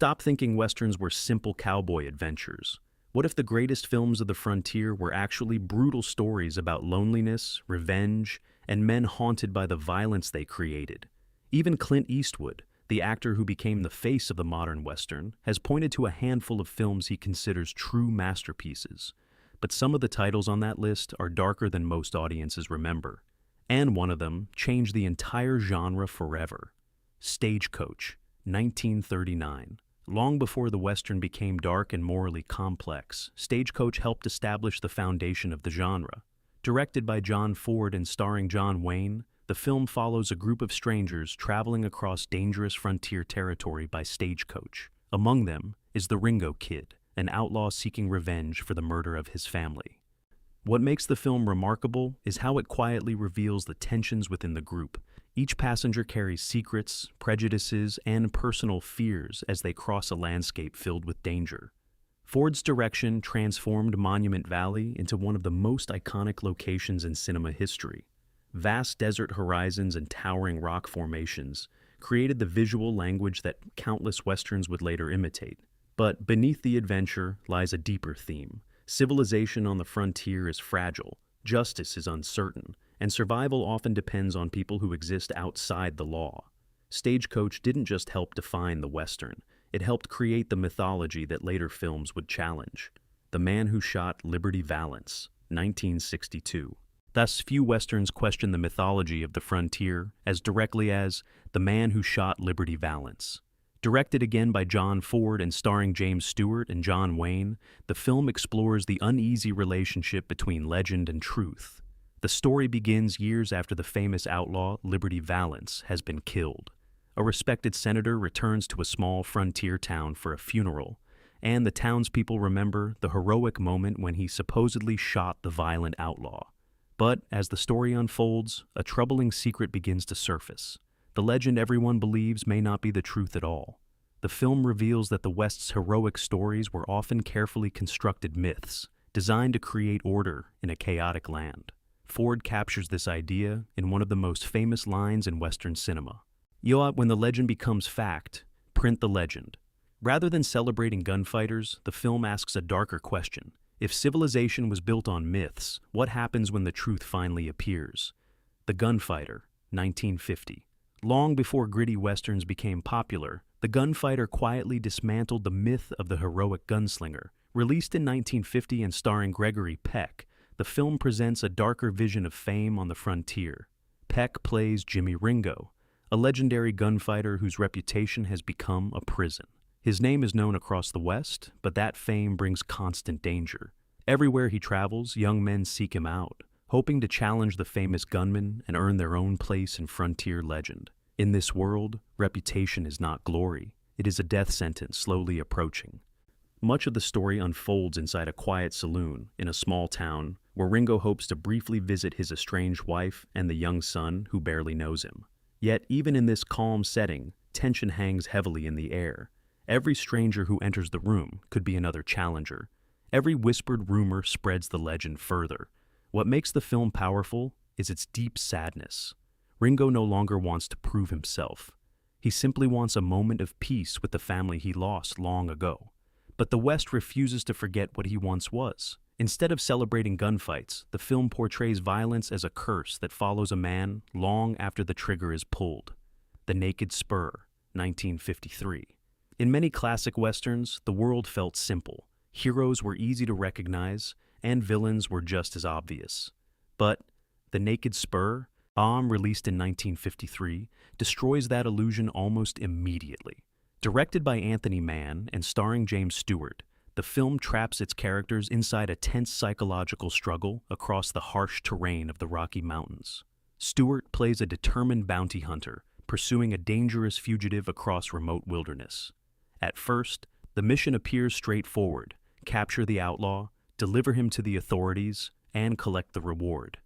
Stop thinking Westerns were simple cowboy adventures. What if the greatest films of the frontier were actually brutal stories about loneliness, revenge, and men haunted by the violence they created? Even Clint Eastwood, the actor who became the face of the modern Western, has pointed to a handful of films he considers true masterpieces. But some of the titles on that list are darker than most audiences remember. And one of them changed the entire genre forever. Stagecoach, 1939. Long before the Western became dark and morally complex, Stagecoach helped establish the foundation of the genre. Directed by John Ford and starring John Wayne, the film follows a group of strangers traveling across dangerous frontier territory by stagecoach. Among them is the Ringo Kid, an outlaw seeking revenge for the murder of his family. What makes the film remarkable is how it quietly reveals the tensions within the group. Each passenger carries secrets, prejudices, and personal fears as they cross a landscape filled with danger. Ford's direction transformed Monument Valley into one of the most iconic locations in cinema history. Vast desert horizons and towering rock formations created the visual language that countless Westerns would later imitate. But beneath the adventure lies a deeper theme. Civilization on the frontier is fragile, justice is uncertain, and survival often depends on people who exist outside the law. Stagecoach didn't just help define the Western, it helped create the mythology that later films would challenge. The Man Who Shot Liberty Valance, 1962. Thus, few Westerns question the mythology of the frontier as directly as The Man Who Shot Liberty Valance. Directed again by John Ford and starring James Stewart and John Wayne, the film explores the uneasy relationship between legend and truth. The story begins years after the famous outlaw Liberty Valance has been killed. A respected senator returns to a small frontier town for a funeral, and the townspeople remember the heroic moment when he supposedly shot the violent outlaw. But as the story unfolds, a troubling secret begins to surface. The legend everyone believes may not be the truth at all. The film reveals that the West's heroic stories were often carefully constructed myths, designed to create order in a chaotic land. Ford captures this idea in one of the most famous lines in Western cinema. When the legend becomes fact, print the legend. Rather than celebrating gunfighters, the film asks a darker question. If civilization was built on myths, what happens when the truth finally appears? The Gunfighter, 1950. Long before gritty Westerns became popular, The Gunfighter quietly dismantled the myth of the heroic gunslinger. Released in 1950 and starring Gregory Peck, the film presents a darker vision of fame on the frontier. Peck plays Jimmy Ringo, a legendary gunfighter whose reputation has become a prison. His name is known across the West, but that fame brings constant danger. Everywhere he travels, young men seek him out, hoping to challenge the famous gunman and earn their own place in frontier legend. In this world, reputation is not glory. It is a death sentence slowly approaching. Much of the story unfolds inside a quiet saloon in a small town where Ringo hopes to briefly visit his estranged wife and the young son who barely knows him. Yet, even in this calm setting, tension hangs heavily in the air. Every stranger who enters the room could be another challenger. Every whispered rumor spreads the legend further. What makes the film powerful is its deep sadness. Ringo no longer wants to prove himself. He simply wants a moment of peace with the family he lost long ago. But the West refuses to forget what he once was. Instead of celebrating gunfights, the film portrays violence as a curse that follows a man long after the trigger is pulled. The Naked Spur, 1953. In many classic Westerns, the world felt simple. Heroes were easy to recognize, and villains were just as obvious. But The Naked Spur, released in 1953, destroys that illusion almost immediately. Directed by Anthony Mann and starring James Stewart, the film traps its characters inside a tense psychological struggle across the harsh terrain of the Rocky Mountains. Stewart plays a determined bounty hunter, pursuing a dangerous fugitive across remote wilderness. At first, the mission appears straightforward: capture the outlaw, deliver him to the authorities, and collect the reward.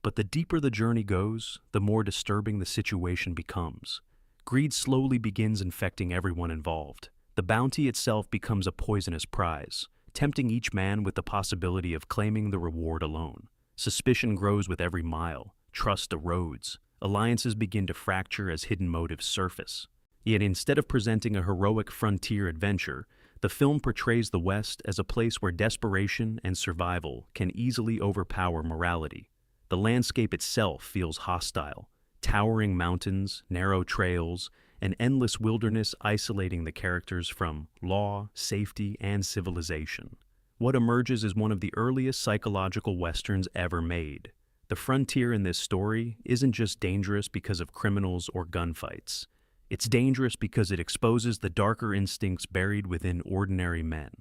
But the deeper the journey goes, the more disturbing the situation becomes. Greed slowly begins infecting everyone involved. The bounty itself becomes a poisonous prize, tempting each man with the possibility of claiming the reward alone. Suspicion grows with every mile, trust erodes, alliances begin to fracture as hidden motives surface. Yet instead of presenting a heroic frontier adventure, the film portrays the West as a place where desperation and survival can easily overpower morality. The landscape itself feels hostile: towering mountains, narrow trails, and endless wilderness isolating the characters from law, safety, and civilization. What emerges is one of the earliest psychological westerns ever made. The frontier in this story isn't just dangerous because of criminals or gunfights. It's dangerous because it exposes the darker instincts buried within ordinary men.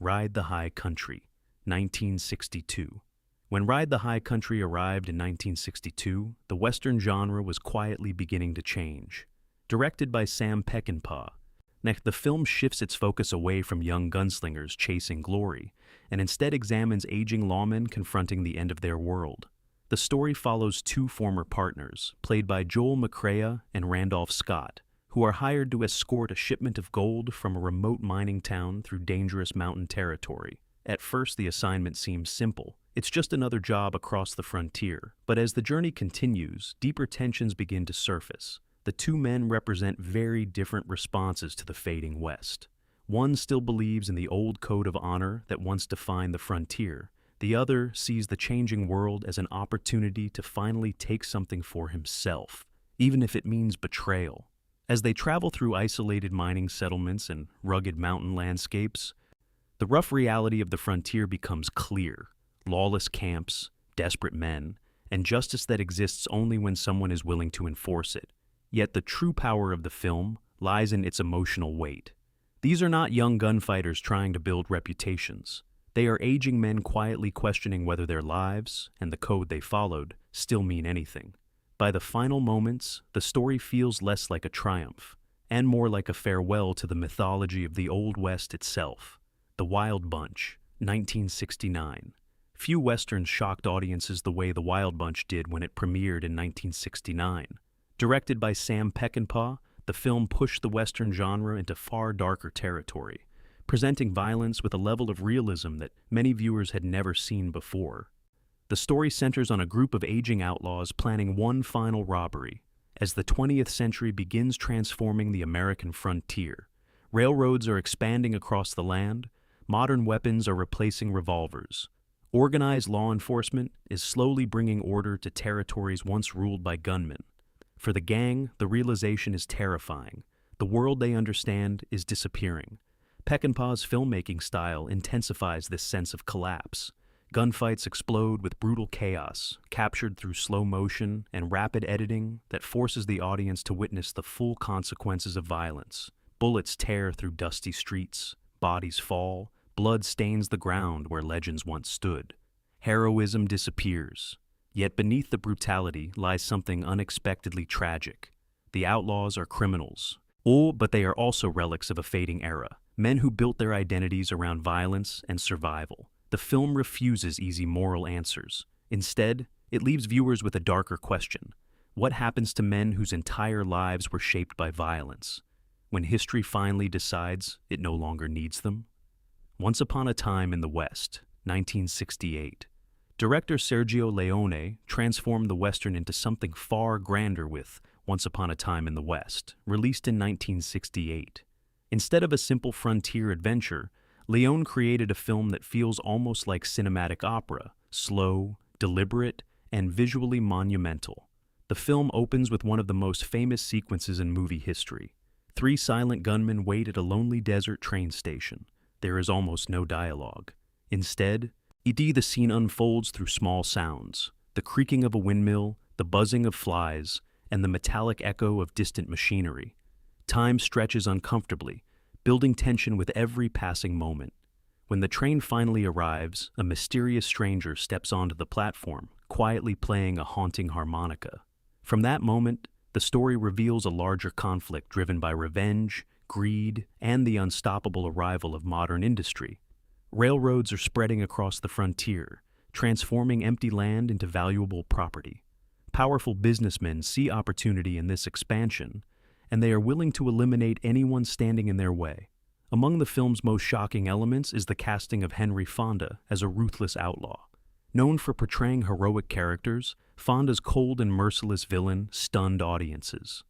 Ride the High Country, 1962. When Ride the High Country arrived in 1962, the Western genre was quietly beginning to change. Directed by Sam Peckinpah, the film shifts its focus away from young gunslingers chasing glory and instead examines aging lawmen confronting the end of their world. The story follows two former partners, played by Joel McCrea and Randolph Scott, who are hired to escort a shipment of gold from a remote mining town through dangerous mountain territory. At first, the assignment seems simple. It's just another job across the frontier. But as the journey continues, deeper tensions begin to surface. The two men represent very different responses to the fading West. One still believes in the old code of honor that once defined the frontier. The other sees the changing world as an opportunity to finally take something for himself, even if it means betrayal. As they travel through isolated mining settlements and rugged mountain landscapes, the rough reality of the frontier becomes clear: lawless camps, desperate men, and justice that exists only when someone is willing to enforce it. Yet the true power of the film lies in its emotional weight. These are not young gunfighters trying to build reputations. They are aging men quietly questioning whether their lives, and the code they followed, still mean anything. By the final moments, the story feels less like a triumph, and more like a farewell to the mythology of the Old West itself. The Wild Bunch, 1969. Few westerns shocked audiences the way The Wild Bunch did when it premiered in 1969. Directed by Sam Peckinpah, the film pushed the western genre into far darker territory, presenting violence with a level of realism that many viewers had never seen before. The story centers on a group of aging outlaws planning one final robbery. As the 20th century begins transforming the American frontier, railroads are expanding across the land, modern weapons are replacing revolvers. Organized law enforcement is slowly bringing order to territories once ruled by gunmen. For the gang, the realization is terrifying. The world they understand is disappearing. Peckinpah's filmmaking style intensifies this sense of collapse. Gunfights explode with brutal chaos, captured through slow motion and rapid editing that forces the audience to witness the full consequences of violence. Bullets tear through dusty streets, bodies fall, blood stains the ground where legends once stood. Heroism disappears. Yet beneath the brutality lies something unexpectedly tragic. The outlaws are criminals, but they are also relics of a fading era. Men who built their identities around violence and survival. The film refuses easy moral answers. Instead, it leaves viewers with a darker question. What happens to men whose entire lives were shaped by violence, when history finally decides it no longer needs them? Once Upon a Time in the West, 1968. Director Sergio Leone transformed the Western into something far grander with Once Upon a Time in the West, released in 1968. Instead of a simple frontier adventure, Leone created a film that feels almost like cinematic opera, slow, deliberate, and visually monumental. The film opens with one of the most famous sequences in movie history. Three silent gunmen wait at a lonely desert train station. There is almost no dialogue. Instead, the scene unfolds through small sounds: the creaking of a windmill, the buzzing of flies, and the metallic echo of distant machinery. Time stretches uncomfortably, building tension with every passing moment. When the train finally arrives, a mysterious stranger steps onto the platform, quietly playing a haunting harmonica. From that moment, the story reveals a larger conflict driven by revenge, greed, and the unstoppable arrival of modern industry. Railroads are spreading across the frontier, transforming empty land into valuable property. Powerful businessmen see opportunity in this expansion, and they are willing to eliminate anyone standing in their way. Among the film's most shocking elements is the casting of Henry Fonda as a ruthless outlaw. Known for portraying heroic characters, Fonda's cold and merciless villain stunned audiences.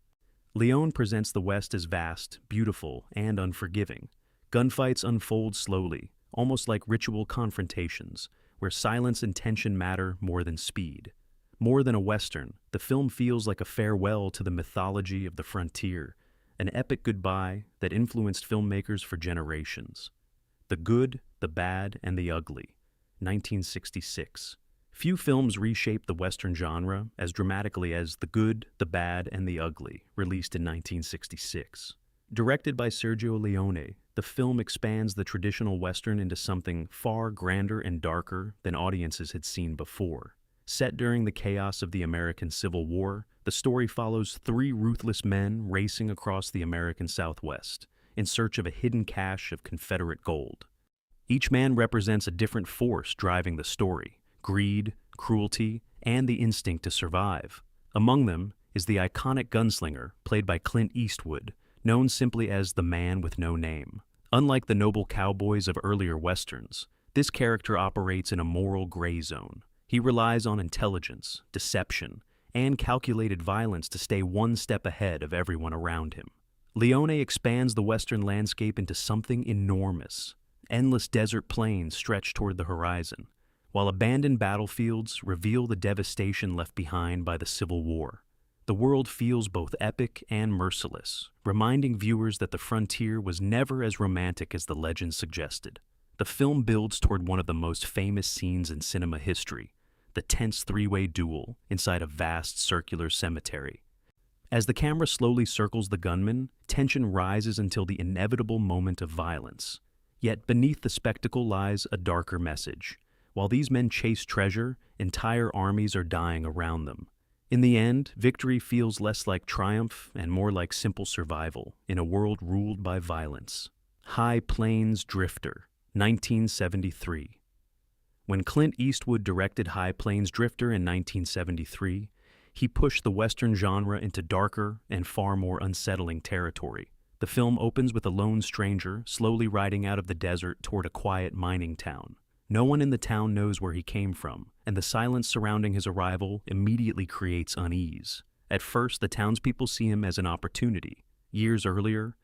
Leone presents the West as vast, beautiful, and unforgiving. Gunfights unfold slowly, almost like ritual confrontations, where silence and tension matter more than speed. More than a Western, the film feels like a farewell to the mythology of the frontier, an epic goodbye that influenced filmmakers for generations. The Good, the Bad, and the Ugly, 1966. Few films reshaped the Western genre as dramatically as The Good, the Bad, and the Ugly, released in 1966. Directed by Sergio Leone, the film expands the traditional Western into something far grander and darker than audiences had seen before. Set during the chaos of the American Civil War, the story follows three ruthless men racing across the American Southwest in search of a hidden cache of Confederate gold. Each man represents a different force driving the story: greed, cruelty, and the instinct to survive. Among them is the iconic gunslinger, played by Clint Eastwood, known simply as the Man with No Name. Unlike the noble cowboys of earlier Westerns, this character operates in a moral gray zone. He relies on intelligence, deception, and calculated violence to stay one step ahead of everyone around him. Leone expands the Western landscape into something enormous. Endless desert plains stretch toward the horizon, while abandoned battlefields reveal the devastation left behind by the Civil War. The world feels both epic and merciless, reminding viewers that the frontier was never as romantic as the legend suggested. The film builds toward one of the most famous scenes in cinema history, the tense three-way duel inside a vast circular cemetery. As the camera slowly circles the gunman, tension rises until the inevitable moment of violence. Yet beneath the spectacle lies a darker message. While these men chase treasure, entire armies are dying around them. In the end, victory feels less like triumph and more like simple survival in a world ruled by violence. High Plains Drifter, 1973. When Clint Eastwood directed High Plains Drifter in 1973, he pushed the Western genre into darker and far more unsettling territory. The film opens with a lone stranger slowly riding out of the desert toward a quiet mining town. No one in the town knows where he came from, and the silence surrounding his arrival immediately creates unease. At first, the townspeople see him as an opportunity. Years earlier,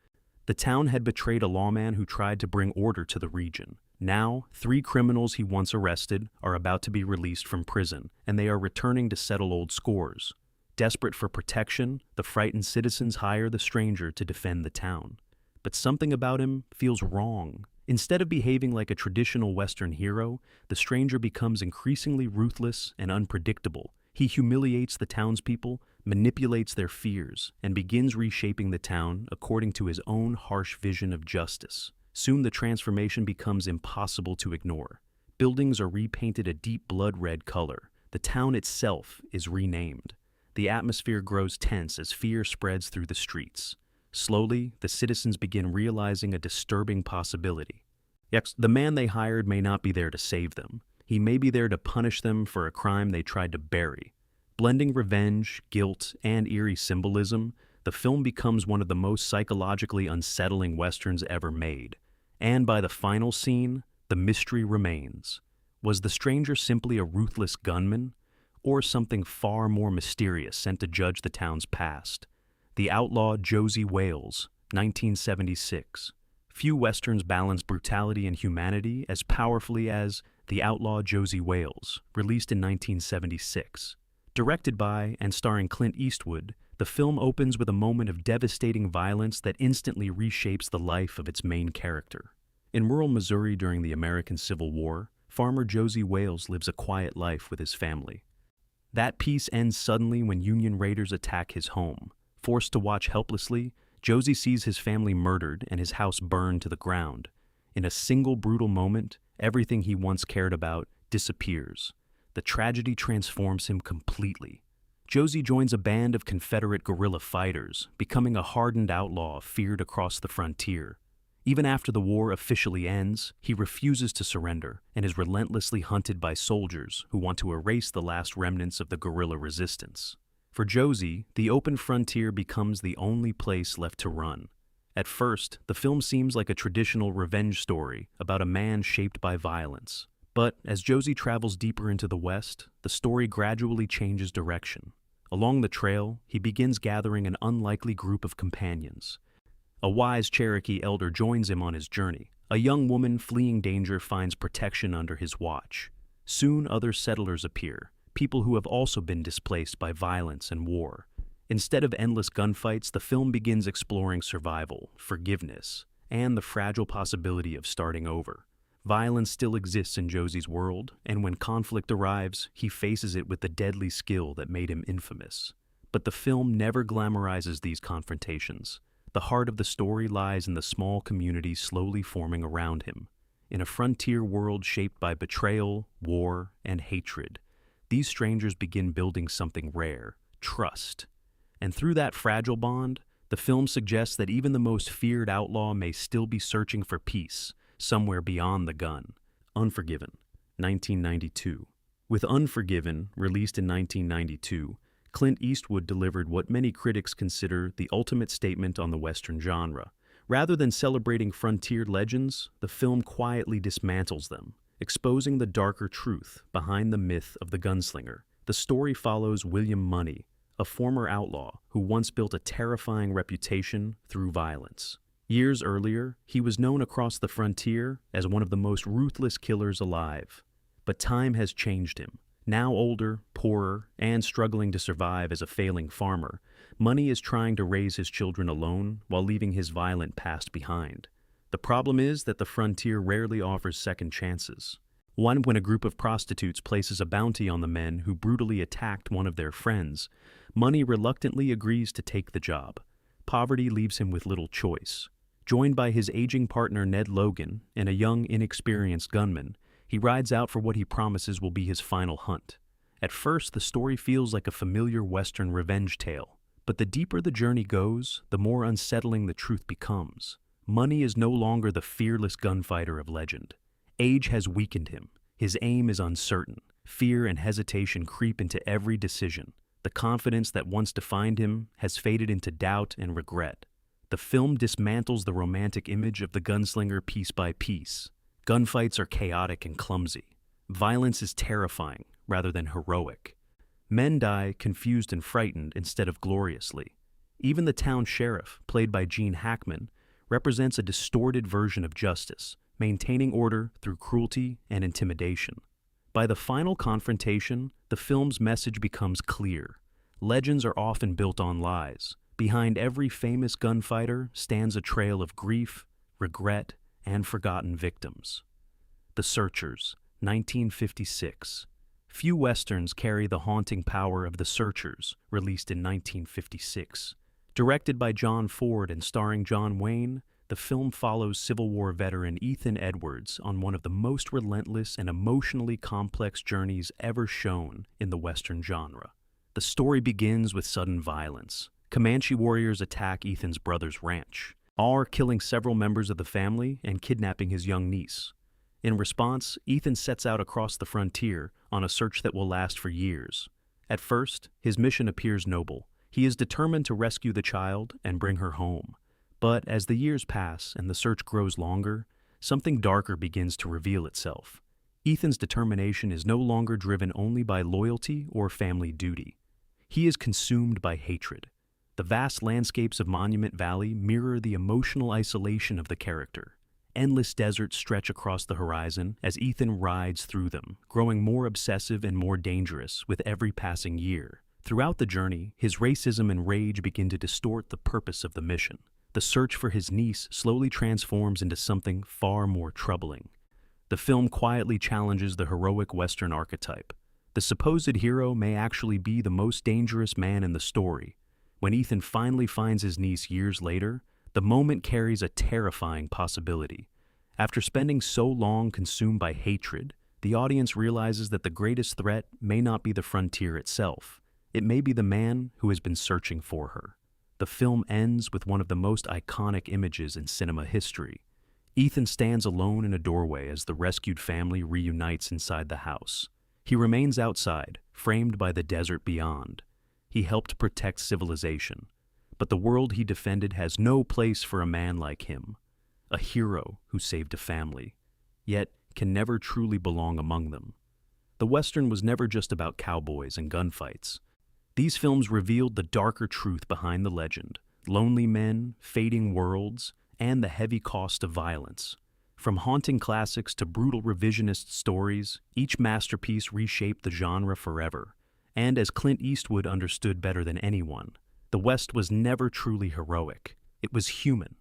the town had betrayed a lawman who tried to bring order to the region. Now, three criminals he once arrested are about to be released from prison, and they are returning to settle old scores. Desperate for protection, the frightened citizens hire the stranger to defend the town. But something about him feels wrong. Instead of behaving like a traditional Western hero, the stranger becomes increasingly ruthless and unpredictable. He humiliates the townspeople, manipulates their fears, and begins reshaping the town according to his own harsh vision of justice. Soon the transformation becomes impossible to ignore. Buildings are repainted a deep blood-red color. The town itself is renamed. The atmosphere grows tense as fear spreads through the streets. Slowly, the citizens begin realizing a disturbing possibility. Yes, the man they hired may not be there to save them. He may be there to punish them for a crime they tried to bury. Blending revenge, guilt, and eerie symbolism, the film becomes one of the most psychologically unsettling Westerns ever made. And by the final scene, the mystery remains. Was the stranger simply a ruthless gunman, or something far more mysterious sent to judge the town's past? The Outlaw Josie Wales, 1976. Few Westerns balance brutality and humanity as powerfully as The Outlaw Josie Wales, released in 1976. Directed by and starring Clint Eastwood, the film opens with a moment of devastating violence that instantly reshapes the life of its main character. In rural Missouri during the American Civil War, farmer Josie Wales lives a quiet life with his family. That peace ends suddenly when Union raiders attack his home. Forced to watch helplessly, Josie sees his family murdered and his house burned to the ground. In a single brutal moment, everything he once cared about disappears. The tragedy transforms him completely. Josie joins a band of Confederate guerrilla fighters, becoming a hardened outlaw feared across the frontier. Even after the war officially ends, he refuses to surrender and is relentlessly hunted by soldiers who want to erase the last remnants of the guerrilla resistance. For Josie, the open frontier becomes the only place left to run. At first, the film seems like a traditional revenge story about a man shaped by violence. But as Josie travels deeper into the West, the story gradually changes direction. Along the trail, he begins gathering an unlikely group of companions. A wise Cherokee elder joins him on his journey. A young woman fleeing danger finds protection under his watch. Soon other settlers appear, people who have also been displaced by violence and war. Instead of endless gunfights, the film begins exploring survival, forgiveness, and the fragile possibility of starting over. Violence still exists in Josie's world, and when conflict arrives, he faces it with the deadly skill that made him infamous. But the film never glamorizes these confrontations. The heart of the story lies in the small community slowly forming around him. In a frontier world shaped by betrayal, war, and hatred, these strangers begin building something rare, trust. And through that fragile bond, the film suggests that even the most feared outlaw may still be searching for peace, somewhere beyond the gun. Unforgiven, 1992. With Unforgiven, released in 1992, Clint Eastwood delivered what many critics consider the ultimate statement on the Western genre. Rather than celebrating frontier legends, the film quietly dismantles them, exposing the darker truth behind the myth of the gunslinger. The story follows William Money, a former outlaw who once built a terrifying reputation through violence. Years earlier, he was known across the frontier as one of the most ruthless killers alive. But time has changed him. Now older, poorer, and struggling to survive as a failing farmer, Money is trying to raise his children alone while leaving his violent past behind. The problem is that the frontier rarely offers second chances. One when a group of prostitutes places a bounty on the men who brutally attacked one of their friends, Money reluctantly agrees to take the job. Poverty leaves him with little choice. Joined by his aging partner Ned Logan and a young, inexperienced gunman, he rides out for what he promises will be his final hunt. At first, the story feels like a familiar Western revenge tale, but the deeper the journey goes, the more unsettling the truth becomes. Money is no longer the fearless gunfighter of legend. Age has weakened him. His aim is uncertain. Fear and hesitation creep into every decision. The confidence that once defined him has faded into doubt and regret. The film dismantles the romantic image of the gunslinger piece by piece. Gunfights are chaotic and clumsy. Violence is terrifying rather than heroic. Men die confused and frightened instead of gloriously. Even the town sheriff, played by Gene Hackman, represents a distorted version of justice, maintaining order through cruelty and intimidation. By the final confrontation, the film's message becomes clear. Legends are often built on lies. Behind every famous gunfighter stands a trail of grief, regret, and forgotten victims. The Searchers, 1956. Few Westerns carry the haunting power of The Searchers, released in 1956. Directed by John Ford and starring John Wayne, the film follows Civil War veteran Ethan Edwards on one of the most relentless and emotionally complex journeys ever shown in the Western genre. The story begins with sudden violence. Comanche warriors attack Ethan's brother's ranch, killing several members of the family and kidnapping his young niece. In response, Ethan sets out across the frontier on a search that will last for years. At first, his mission appears noble. He is determined to rescue the child and bring her home. But as the years pass and the search grows longer, something darker begins to reveal itself. Ethan's determination is no longer driven only by loyalty or family duty. He is consumed by hatred. The vast landscapes of Monument Valley mirror the emotional isolation of the character. Endless deserts stretch across the horizon as Ethan rides through them, growing more obsessive and more dangerous with every passing year. Throughout the journey, his racism and rage begin to distort the purpose of the mission. The search for his niece slowly transforms into something far more troubling. The film quietly challenges the heroic Western archetype. The supposed hero may actually be the most dangerous man in the story. When Ethan finally finds his niece years later, the moment carries a terrifying possibility. After spending so long consumed by hatred, the audience realizes that the greatest threat may not be the frontier itself. It may be the man who has been searching for her. The film ends with one of the most iconic images in cinema history. Ethan stands alone in a doorway as the rescued family reunites inside the house. He remains outside, framed by the desert beyond. He helped protect civilization, but the world he defended has no place for a man like him, a hero who saved a family, yet can never truly belong among them. The Western was never just about cowboys and gunfights. These films revealed the darker truth behind the legend: lonely men, fading worlds, and the heavy cost of violence. From haunting classics to brutal revisionist stories, each masterpiece reshaped the genre forever. And as Clint Eastwood understood better than anyone, the West was never truly heroic. It was human.